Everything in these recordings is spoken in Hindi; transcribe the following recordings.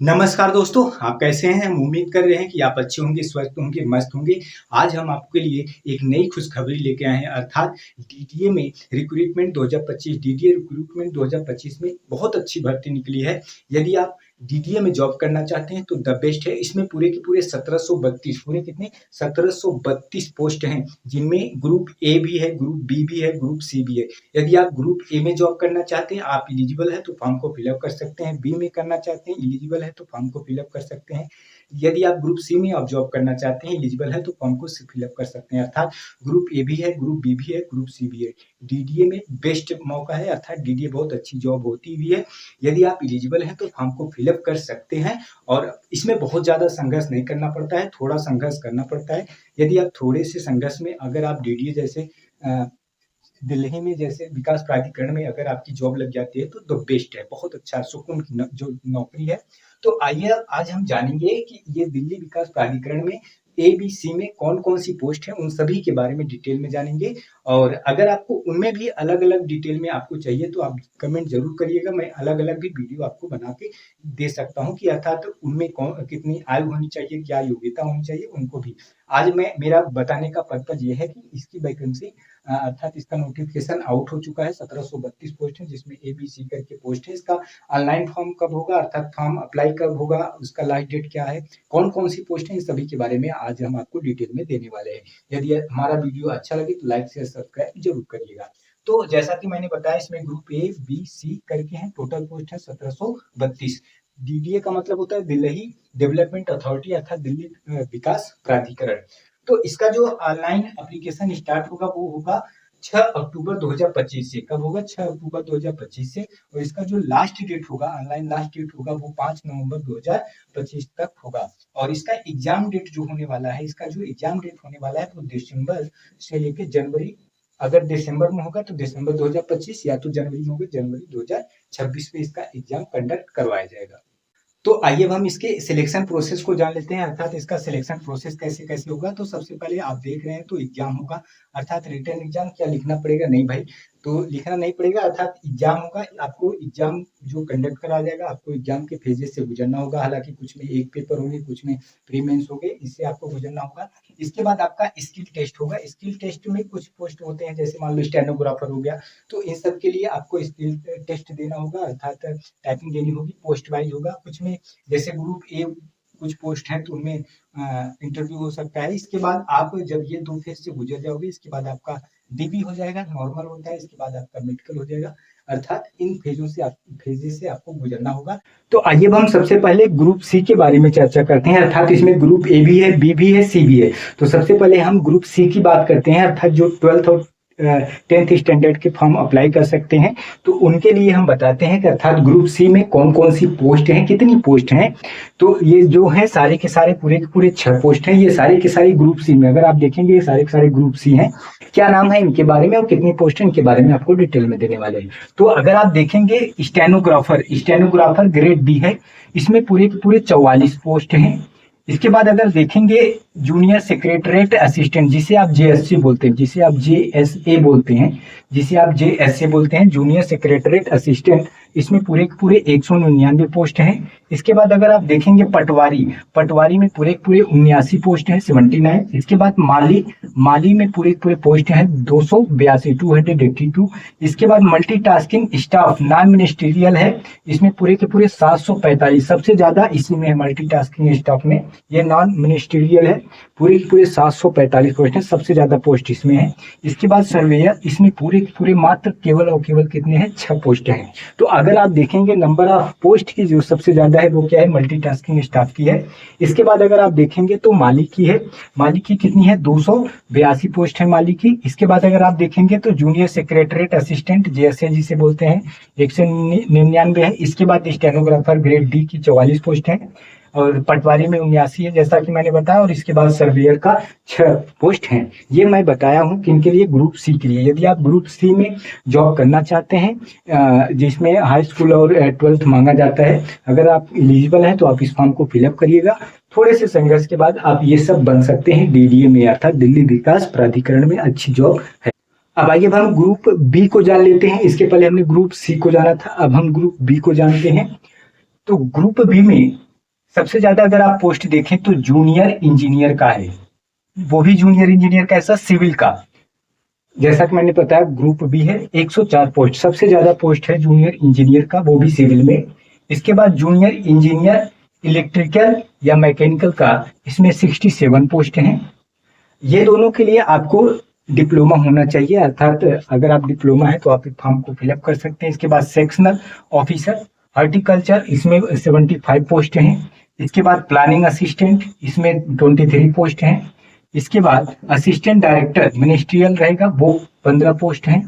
नमस्कार दोस्तों, आप कैसे हैं? हम उम्मीद कर रहे हैं कि आप अच्छे होंगे, स्वस्थ होंगे, मस्त होंगे। आज हम आपके लिए एक नई खुशखबरी लेके आए हैं अर्थात डीडीए में रिक्रूटमेंट 2025 डीडीए रिक्रूटमेंट 2025 में बहुत अच्छी भर्ती निकली है। यदि आप डीडीए में जॉब करना चाहते हैं तो द बेस्ट है। इसमें पूरे के पूरे 1732 पूरे कितने 1732 पोस्ट हैं, जिनमें ग्रुप ए भी है, ग्रुप बी भी है, ग्रुप सी भी है। यदि आप ग्रुप ए में जॉब करना चाहते हैं, आप एलिजिबल है तो फॉर्म को फिलअप कर सकते हैं। बी में करना चाहते हैं, एलिजिबल है तो फॉर्म को फिलअप कर सकते हैं। यदि आप ग्रुप सी में आप जॉब करना चाहते हैं, एलिजिबल है तो फॉर्म को फिलअप कर सकते हैं। अर्थात ग्रुप ए भी है, ग्रुप बी भी है, ग्रुप सी भी है। डीडीए में बेस्ट मौका है, अर्थात डीडीए बहुत अच्छी जॉब होती भी है। यदि आप एलिजिबल हैं तो फॉर्म को फिलअप कर सकते हैं और इसमें बहुत ज़्यादा संघर्ष नहीं करना पड़ता है, थोड़ा संघर्ष करना पड़ता है। यदि आप थोड़े से संघर्ष में अगर आप डीडीए जैसे दिल्ली में जैसे विकास प्राधिकरण में अगर आपकी जॉब लग जाती है तो द बेस्ट है, बहुत अच्छा सुकून की जो नौकरी है। तो आइए आज हम जानेंगे कि ये दिल्ली विकास प्राधिकरण में एबीसी में कौन कौन सी पोस्ट है, उन सभी के बारे में डिटेल में जानेंगे। और अगर आपको उनमें भी अलग अलग डिटेल में आपको चाहिए तो आप कमेंट जरूर करिएगा, मैं अलग अलग भी वीडियो आपको बना के दे सकता हूँ कि अर्थात उनमें कौन कितनी आयु होनी चाहिए, क्या योग्यता होनी चाहिए, उनको भी। आज मैं मेरा बताने का पर्पज ये है कि इसकी वैकेंसी अर्थात इसका नोटिफिकेशन आउट हो चुका है। 1732 पोस्ट है जिसमें एबीसी करके पोस्ट है। इसका ऑनलाइन फॉर्म कब होगा, अर्थात फॉर्म अप्लाई कब होगा, उसका लास्ट डेट क्या है, कौन कौन सी पोस्ट है, इन सभी के बारे में आज हम आपको डिटेल में देने वाले हैं। यदि हमारा वीडियो अच्छा लगे तो लाइक शेयर सब्सक्राइब जरूर करिएगा। तो जैसा कि मैंने बताया, इसमें ग्रुप ए बी सी करके हैं, टोटल पोस्ट है 1732। डीडीए का मतलब होता है दिल्ली डेवलपमेंट अथॉरिटी अर्थात दिल्ली विकास प्राधिकरण। तो इसका जो ऑनलाइन एप्लीकेशन स्टार्ट होगा वो होगा 6 अक्टूबर 2025 से। कब होगा? 6 अक्टूबर 2025 से। और इसका जो लास्ट डेट होगा, ऑनलाइन लास्ट डेट होगा, वो 5 नवंबर 2025 तक होगा। और इसका एग्जाम डेट जो होने वाला है, इसका जो एग्जाम डेट होने वाला है वो दिसंबर से लेकर जनवरी। अगर दिसंबर में होगा तो दिसंबर 2025, या तो जनवरी में होगा जनवरी 2026 में इसका एग्जाम कंडक्ट करवाया जाएगा। तो आइए अब हम इसके सिलेक्शन प्रोसेस को जान लेते हैं, अर्थात इसका सिलेक्शन प्रोसेस कैसे कैसे होगा। तो सबसे पहले आप देख रहे हैं तो एग्जाम होगा, अर्थात रिटन एग्जाम। क्या लिखना पड़ेगा? नहीं भाई, तो लिखना नहीं पड़ेगा, अर्थात एग्जाम होगा। आपको एग्जाम जो कंडक्ट करा जाएगा, आपको एग्जाम के फेजेस से गुजरना होगा। हालांकि कुछ में एक पेपर होंगे, कुछ में प्री मेंस होंगे, इससे आपको गुजरना होगा। इसके बाद आपका स्किल टेस्ट होगा। स्किल टेस्ट में कुछ पोस्ट होते हैं, जैसे मान लो स्टेनोग्राफर हो गया, तो इन सब के लिए आपको स्किल टेस्ट देना होगा, अर्थात टाइपिंग देनी होगी, पोस्ट वाइज होगा। कुछ में जैसे ग्रुप ए कुछ पोस्ट है तो उनमें इंटरव्यू हो सकता है। इसके बाद आप जब ये 2 फेज से गुजर जाओगे, इसके बाद आपका डीबी हो जाएगा, नॉर्मल होता है, इसके बाद आपका मेडिकल हो जाएगा। अर्थात इन फेजेस से आपको गुजरना होगा। तो आइए अब हम सबसे पहले ग्रुप सी के बारे में चर्चा करते हैं, अर्थात इसमें ग्रुप ए भी है, बी भी है, सी भी है। तो सबसे पहले हम ग्रुप सी की बात करते हैं, अर्थात जो 12th और 10th स्टैंडर्ड के फॉर्म अप्लाई कर सकते हैं। तो उनके लिए हम बताते हैं कि अर्थात ग्रुप सी में कौन कौन सी पोस्ट हैं, कितनी पोस्ट हैं। तो ये जो है सारे के सारे पूरे के पूरे 6 पोस्ट हैं। ये सारे के सारे ग्रुप सी में, अगर आप देखेंगे ये सारे के सारे ग्रुप सी हैं। क्या नाम है इनके बारे में और कितनी पोस्ट है इनके बारे में आपको डिटेल में देने वाले हैं। तो अगर आप देखेंगे स्टेनोग्राफर ग्रेड बी है, इसमें पूरे के पूरे 44 पोस्ट हैं। इसके बाद अगर देखेंगे जूनियर सेक्रेटरीट असिस्टेंट, जिसे आप जेएससी बोलते हैं, जिसे आप जेएसए बोलते हैं, जूनियर सेक्रेटरीट असिस्टेंट, इसमें पूरे के पूरे 199 पोस्ट हैं। इसके बाद अगर आप देखेंगे पटवारी में पूरे के पूरे 79 पोस्ट हैं, 79। इसके बाद माली में पूरे के पूरे पोस्ट हैं 282, 282। इसके बाद मल्टीटास्किंग स्टाफ नॉन मिनिस्ट्रियल है, इसमें पूरे के पूरे 745, सबसे ज्यादा इसी में है मल्टीटास्किंग स्टाफ में, ये नॉन मिनिस्ट्रियल है। पूरे के पूरे 745 पोस्ट हैं, सबसे ज्यादा पोस्ट इसमें है। इसके बाद सर्वेयर, इसमें पूरे के पूरे मात्र केवल और केवल कितने हैं? 6 पोस्ट हैं। तो अगर आप देखेंगे नंबर ऑफ पोस्ट की जो सबसे ज्यादा है वो क्या है? मल्टीटास्किंग स्टाफ की है। इसके बाद अगर आप देखेंगे तो माली की है, माली की कितनी है? 282 पोस्ट है माली की। इसके बाद अगर आप देखेंगे तो जूनियर सेक्रेटरीट असिस्टेंट जेएसए जिसे बोलते हैं 199 है। इसके बाद स्टेनोग्राफर ग्रेड डी की 44 पोस्ट है और पटवारी में 79 है, जैसा कि मैंने बताया। और इसके बाद सर्वेयर का 6 पोस्ट हैं। ये मैं बताया हूँ किनके लिए? ग्रुप सी के लिए। यदि आप ग्रुप सी में जॉब करना चाहते हैं, जिसमें हाई स्कूल और 12th मांगा जाता है, अगर आप एलिजिबल हैं तो आप इस फॉर्म को फिलअप करिएगा। थोड़े से संघर्ष के बाद आप ये सब बन सकते हैं डीडीए में, अर्थात दिल्ली विकास प्राधिकरण में अच्छी जॉब है। अब आइए अब हम ग्रुप बी को जान लेते हैं। इसके पहले हमने ग्रुप सी को जाना था, अब हम ग्रुप बी को जानते हैं। तो ग्रुप बी में सबसे ज्यादा अगर आप पोस्ट देखें तो जूनियर इंजीनियर का है, वो भी जूनियर इंजीनियर का ऐसा सिविल का। जैसा कि मैंने बताया ग्रुप बी है 104 पोस्ट, सबसे ज्यादा पोस्ट है जूनियर इंजीनियर का, वो भी सिविल में। इसके बाद जूनियर इंजीनियर इलेक्ट्रिकल या मैकेनिकल का, इसमें 67 पोस्ट हैं। ये दोनों के लिए आपको डिप्लोमा होना चाहिए, अर्थात अगर आप डिप्लोमा है तो आप इस फॉर्म को फिलअप कर सकते हैं। इसके बाद सेक्शनल ऑफिसर हॉर्टिकल्चर, इसमें 75 पोस्ट हैं। इसके बाद प्लानिंग असिस्टेंट, इसमें 23 पोस्ट हैं। इसके बाद असिस्टेंट डायरेक्टर मिनिस्ट्रियल रहेगा, वो 15 पोस्ट हैं।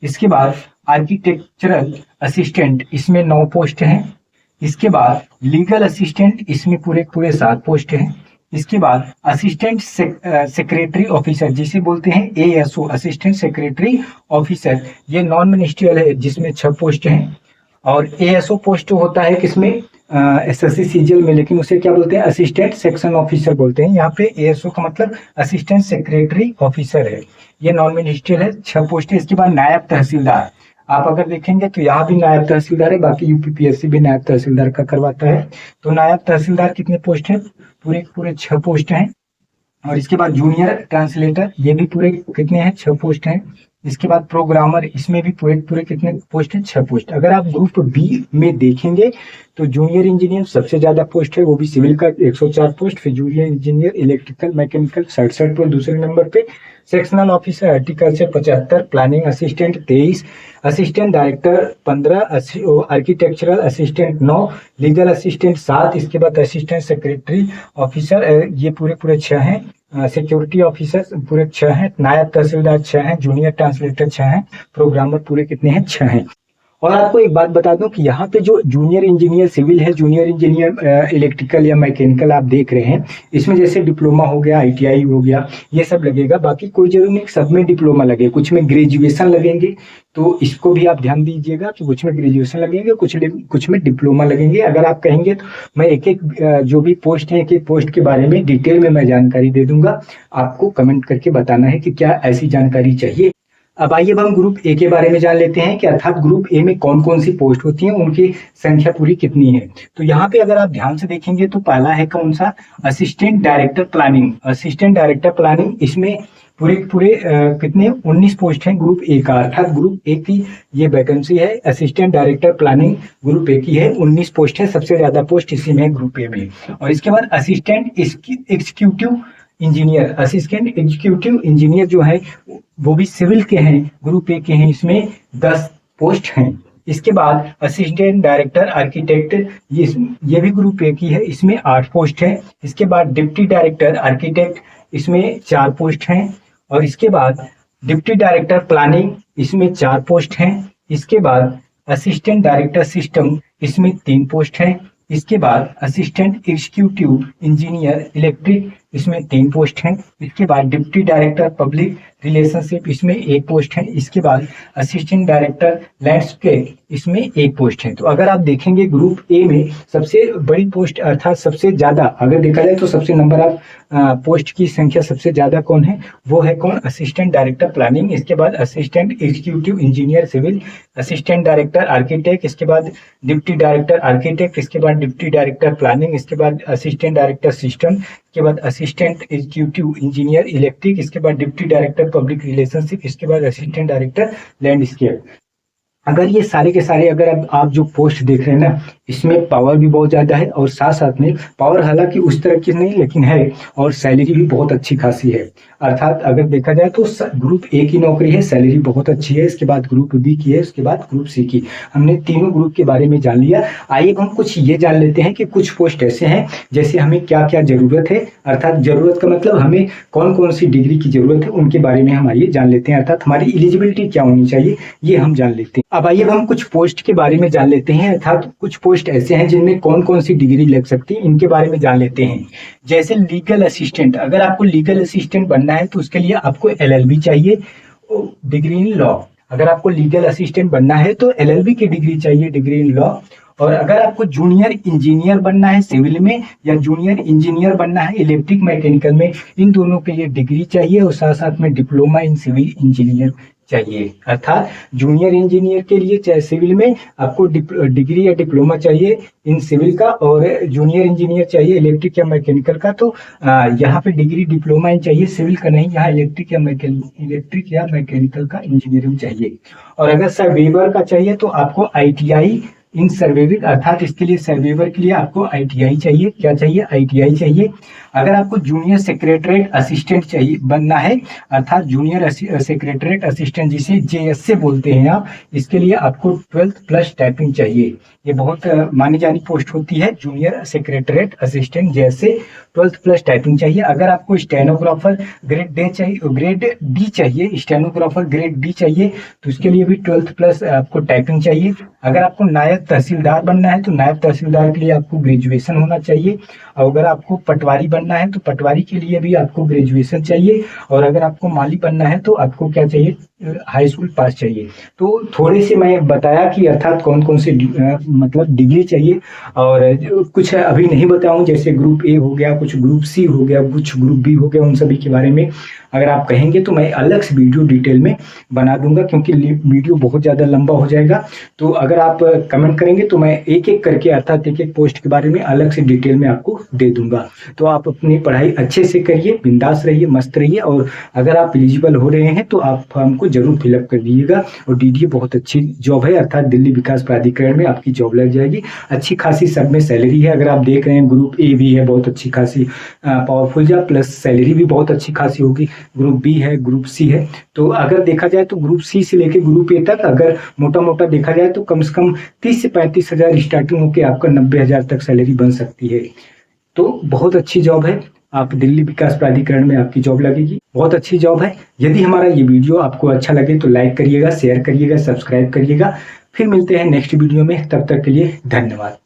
इसके बाद आर्किटेक्चरल असिस्टेंट, इसमें 9 पोस्ट हैं। इसके बाद लीगल असिस्टेंट, इसमें पूरे 7 पोस्ट हैं। इसके बाद असिस्टेंट सेक्रेटरी ऑफिसर, जिसे बोलते हैं एएसओ, असिस्टेंट सेक्रेटरी ऑफिसर, ये नॉन मिनिस्ट्रियल है, जिसमें 6 पोस्ट हैं। और एएसओ पोस्ट होता है किसमें, एसएससी सीजीएल में, लेकिन उसे क्या बोलते हैं, असिस्टेंट सेक्शन ऑफिसर बोलते हैं। यहाँ पे एएसओ का मतलब असिस्टेंट सेक्रेटरी ऑफिसर है, ये नॉन मिनिस्ट्रियल है, 6 पोस्ट है। इसके बाद नायब तहसीलदार, आप अगर देखेंगे तो यहाँ भी नायब तहसीलदार है, बाकी यूपीपीएससी भी नायब तहसीलदार का करवाता है। तो नायब तहसीलदार कितने पोस्ट है, पूरे 6 पोस्ट हैं। और इसके बाद जूनियर ट्रांसलेटर, ये भी पूरे कितने हैं, 6 पोस्ट हैं। इसके बाद प्रोग्रामर, इसमें भी पूरे कितने पोस्ट हैं, 6 पोस्ट। अगर आप ग्रुप बी में देखेंगे तो जूनियर इंजीनियर सबसे ज्यादा पोस्ट है, वो भी सिविल का 104 पोस्ट। फिर junior engineer electrical mechanical 67 post दूसरे नंबर पे। Sectional officer horticulture 75, planning assistant 23, assistant director 15, architectural assistant 9, legal assistant 7। इसके बाद असिस्टेंट सेक्रेटरी ऑफिसर, ये पूरे 6 हैं। सिक्योरिटी ऑफिसर पूरे 6 हैं। नायब तहसीलदार 6 हैं। जूनियर ट्रांसलेटर 6 हैं। प्रोग्रामर पूरे कितने हैं, 6 हैं। और आपको एक बात बता दूं कि यहाँ पे जो जूनियर इंजीनियर सिविल है, जूनियर इंजीनियर इलेक्ट्रिकल या मैकेनिकल आप देख रहे हैं, इसमें जैसे डिप्लोमा हो गया, आईटीआई हो गया, ये सब लगेगा। बाकी कोई जरूरी नहीं सब में डिप्लोमा लगे, कुछ में ग्रेजुएशन लगेंगे, तो इसको भी आप ध्यान दीजिएगा कि कुछ में ग्रेजुएशन लगेंगे, कुछ में डिप्लोमा लगेंगे। अगर आप कहेंगे तो मैं एक जो भी पोस्ट है, एक पोस्ट के बारे में डिटेल में मैं जानकारी दे दूंगा, आपको कमेंट करके बताना है कि क्या ऐसी जानकारी चाहिए। अब आइए हम ग्रुप ए के बारे में जान लेते हैं कि अर्थात ग्रुप ए में कौन कौन सी पोस्ट होती हैं, उनकी संख्या पूरी कितनी है। तो यहाँ पे अगर आप ध्यान से देखेंगे तो पहला है कौन सा, assistant director planning. Assistant director planning, इसमें पूरे कितने 19 पोस्ट हैं ग्रुप ए का, अर्थात ग्रुप ए की ये वैकेंसी है। Assistant director planning group A की है, 19 पोस्ट है, सबसे ज्यादा पोस्ट इसी में है ग्रुप ए में। और इसके बाद assistant executive engineer, assistant executive engineer जो है वो भी सिविल के हैं, ग्रुप ए के हैं, इसमें 10 पोस्ट हैं। इसके बाद असिस्टेंट डायरेक्टर आर्किटेक्ट, ये भी ग्रुप ए की है, इसमें 8 पोस्ट है। इसके बाद डिप्टी डायरेक्टर आर्किटेक्ट, इसमें 4 पोस्ट हैं। और इसके बाद डिप्टी डायरेक्टर प्लानिंग, इसमें 4 पोस्ट हैं। इसके बाद असिस्टेंट डायरेक्टर सिस्टम, इसमें 3 पोस्ट हैं। इसके बाद असिस्टेंट एग्जीक्यूटिव इंजीनियर इलेक्ट्रिक, इसमें 3 पोस्ट हैं। इसके बाद डिप्टी डायरेक्टर पब्लिक रिलेशनशिप, इसमें 1 पोस्ट है। इसके बाद असिस्टेंट डायरेक्टर लैंडस्केप, इसमें 1 पोस्ट है। तो अगर आप देखेंगे ग्रुप ए में सबसे बड़ी पोस्ट अर्थात सबसे ज्यादा अगर देखा जाए तो सबसे नंबर ऑफ पोस्ट की संख्या सबसे ज्यादा कौन है, वो है कौन, असिस्टेंट डायरेक्टर प्लानिंग। इसके बाद assistant executive engineer civil, assistant director architect, इसके बाद डिप्टी डायरेक्टर आर्किटेक्ट, इसके बाद डिप्टी डायरेक्टर प्लानिंग, इसके बाद असिस्टेंट डायरेक्टर सिस्टम, इसके बाद असिस्टेंट एग्जीक्यूटिव इंजीनियर इलेक्ट्रिक, इसके बाद डिप्टी डायरेक्टर पब्लिक रिलेशनशिप, इसके बाद असिस्टेंट डायरेक्टर लैंडस्केप। अगर ये सारे के सारे अगर आप जो पोस्ट देख रहे हैं ना, इसमें पावर भी बहुत ज्यादा है और साथ साथ में पावर हालांकि उस तरह की नहीं लेकिन है, और सैलरी भी बहुत अच्छी खासी है। अर्थात अगर देखा जाए तो ग्रुप ए की नौकरी है, सैलरी बहुत अच्छी है। इसके बाद ग्रुप बी की है, उसके बाद ग्रुप सी की। हमने तीनों ग्रुप के बारे में जान लिया। आइए हम कुछ ये जान लेते हैं कि कुछ पोस्ट ऐसे हैं जैसे हमें क्या क्या जरूरत है, अर्थात जरूरत का मतलब हमें कौन कौन सी डिग्री की जरूरत है, उनके बारे में हम आइए जान लेते हैं। अर्थात हमारी एलिजिबिलिटी क्या होनी चाहिए ये हम जान लेते हैं। अब आइए हम कुछ पोस्ट के बारे में जान लेते हैं। अर्थात कुछ पोस्ट ऐसे हैं जिनमें कौन कौन सी डिग्री लग सकती है, इनके बारे में जान लेते हैं। जैसे लीगल असिस्टेंट, अगर आपको लीगल असिस्टेंट बनना है तो उसके लिए आपको एलएलबी चाहिए, डिग्री इन लॉ। अगर आपको लीगल असिस्टेंट बनना है तो एलएलबी की डिग्री चाहिए, डिग्री इन लॉ। और अगर आपको जूनियर इंजीनियर बनना है सिविल में या जूनियर इंजीनियर बनना है इलेक्ट्रिक मैकेनिकल में, इन दोनों के लिए डिग्री चाहिए और साथ साथ में डिप्लोमा इन सिविल इंजीनियर चाहिए। अर्थात जूनियर इंजीनियर के लिए चाहे सिविल में आपको डिग्री या डिप्लोमा चाहिए इन सिविल का, और जूनियर इंजीनियर चाहिए इलेक्ट्रिक या मैकेनिकल का तो यहाँ पे डिग्री डिप्लोमा इन चाहिए, सिविल का नहीं, यहाँ इलेक्ट्रिक या मैकेनिकल का इंजीनियरिंग चाहिए। और अगर सर्वेयर का चाहिए तो आपको ITI इन सर्वेयर, अर्थात इसके लिए सर्वेयर के लिए आपको ITI चाहिए। क्या चाहिए? ITI चाहिए। अगर आपको जूनियर सेक्रेटरीट असिस्टेंट चाहिए बनना है, अर्थात जूनियर सेक्रेटरीट असिस्टेंट जिसे JS से बोलते हैं आप, इसके लिए आपको 12th प्लस टाइपिंग चाहिए। ये बहुत मानी जानी पोस्ट होती है, जूनियर सेक्रेटरीट असिस्टेंट JS से 12th प्लस टाइपिंग चाहिए। अगर आपको स्टेनोग्राफर ग्रेड D चाहिए, स्टेनोग्राफर ग्रेड D चाहिए तो उसके लिए भी 12th प्लस आपको टाइपिंग चाहिए। अगर आपको नायब तहसीलदार बनना है तो नायब तहसीलदार के लिए आपको ग्रेजुएशन होना चाहिए। और अगर आपको पटवारी बनना है तो पटवारी के लिए भी आपको ग्रेजुएशन चाहिए। और अगर आपको माली बनना है तो आपको क्या चाहिए? हाई स्कूल पास चाहिए। तो थोड़े से मैं बताया कि अर्थात कौन कौन से मतलब डिग्री चाहिए, और कुछ अभी नहीं बताऊं जैसे ग्रुप A हो गया, कुछ ग्रुप C हो गया, कुछ ग्रुप B हो गया, उन सभी के बारे में अगर आप कहेंगे तो मैं अलग से वीडियो डिटेल में बना दूंगा, क्योंकि वीडियो बहुत ज़्यादा लंबा हो जाएगा। तो अगर आप कमेंट करेंगे तो मैं एक एक करके अर्थात एक एक पोस्ट के बारे में अलग से डिटेल में आपको दे दूंगा। तो आप अपनी पढ़ाई अच्छे से करिए, बिंदास रहिए, मस्त रहिए, और अगर आप एलिजिबल हो रहे हैं तो आप फॉर्म को जरूर फिलअप कर दीजिएगा। और DDA बहुत अच्छी जॉब है, अर्थात दिल्ली विकास प्राधिकरण में आपकी जॉब लग जाएगी। अच्छी खासी सब में सैलरी है। अगर आप देख रहे हैं ग्रुप A भी है बहुत अच्छी खासी पावरफुल जॉब, प्लस सैलरी भी बहुत अच्छी खासी होगी। ग्रुप B है, ग्रुप C है। तो अगर देखा जाए तो ग्रुप C से लेके ग्रुप A तक अगर मोटा मोटा देखा जाए तो कम से कम 30 से 35 हज़ार स्टार्टिंग होकर आपका 90 हज़ार तक सैलरी बन सकती है। तो बहुत अच्छी जॉब है, आप दिल्ली विकास प्राधिकरण में आपकी जॉब लगेगी, बहुत अच्छी जॉब है। यदि हमारा ये वीडियो आपको अच्छा लगे तो लाइक करिएगा, शेयर करिएगा, सब्सक्राइब करिएगा। फिर मिलते हैं नेक्स्ट वीडियो में, तब तक के लिए धन्यवाद।